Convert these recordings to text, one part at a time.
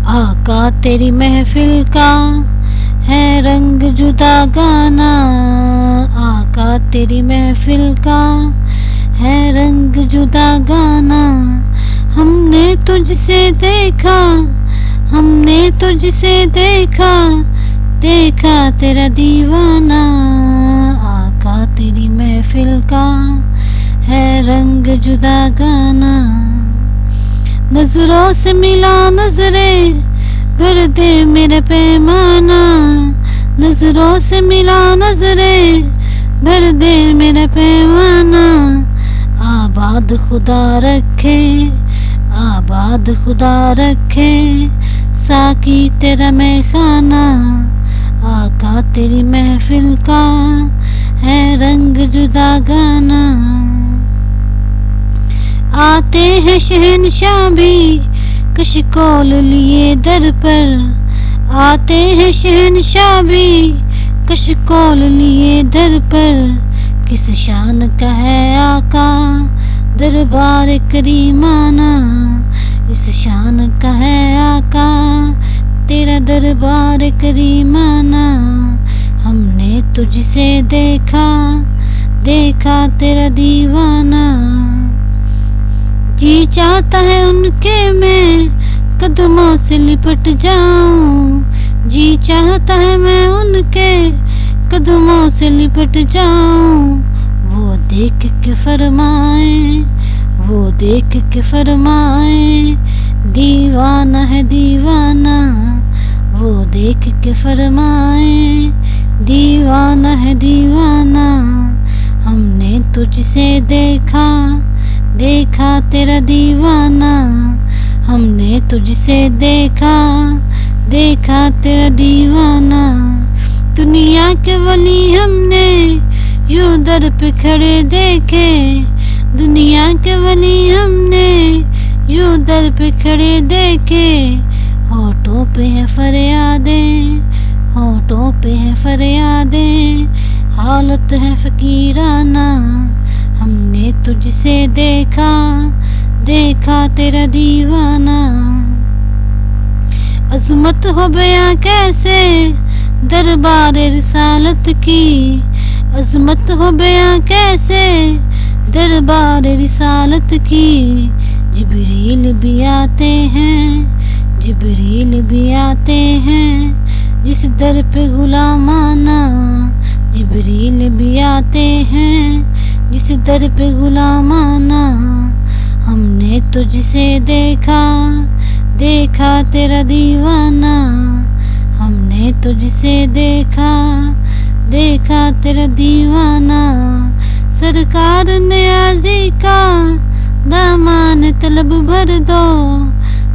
आका तेरी महफिल का है रंग जुदा गाना। आका तेरी महफिल का है रंग जुदा गाना। हमने तुझसे देखा, हमने तुझसे देखा, देखा तेरा दीवाना। आका तेरी महफिल का है रंग जुदा गाना। नजरों से मिला नजरें भर दे मेरा पैमाना। नजरों से मिला नजरें भर दे मेरा पैमाना। आबाद खुदा रखे, आबाद खुदा रखे साकी तेरा मैं खाना। आका तेरी महफिल का है रंग जुदा गाना। आते हैं शहनशाह भी कशकोल लिए दर पर। आते हैं शहनशाह भी कशकोल लिए दर पर। किस शान का है आका दरबार करीमाना। इस शान का है आका तेरा दरबार करीमाना। हमने तुझसे देखा, देखा तेरा दीवाना। जी चाहता है उनके मैं कदमों से लिपट जाऊं। जी चाहता है मैं उनके कदमों से लिपट जाऊं। वो देख के फरमाए, वो देख के फरमाए दीवाना है दीवाना। वो देख के फरमाए दीवाना है दीवाना। हमने तुझसे देखा, देखा तेरा दीवाना। हमने तुझसे देखा, देखा तेरा दीवाना। दुनिया के वली हमने यूं दर पे खड़े देखे। दुनिया के वली हमने यूं दर पे खड़े देखे। होठों पे है फरियादें, होठों पे है फरियादें, हालत है फकीराना। हमने तुझसे देखा, देखा तेरा दीवाना। अज़मत हो बयां कैसे दरबार रिसालत की। अज़मत हो बयां कैसे दरबार रिसालत की। जिब्रील भी आते हैं, जिब्रील भी आते हैं जिस दर पे गुलामाना। जिब्रील भी आते हैं जिस दर पे गुलामाना। हमने तुझसे देखा, देखा तेरा दीवाना। हमने तुझसे देखा, देखा तेरा दीवाना। सरकार नियाज़ी का दामान तलब भर दो।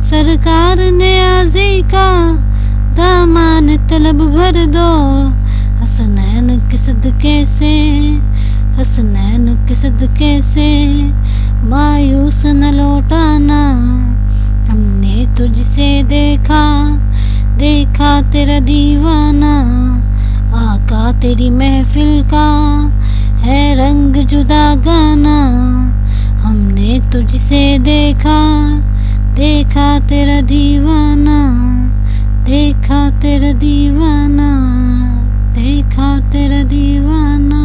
सरकार नियाज़ी का दामान तलब भर दो। हसनैन के सदके से, हसनैन के सदके से मायूस न लौटाना। हमने तुझसे देखा, देखा तेरा दीवाना। आका तेरी महफिल का है रंग जुदा गाना। हमने तुझसे देखा, देखा तेरा दीवाना। देखा तेरा दीवाना, देखा तेरा दीवाना।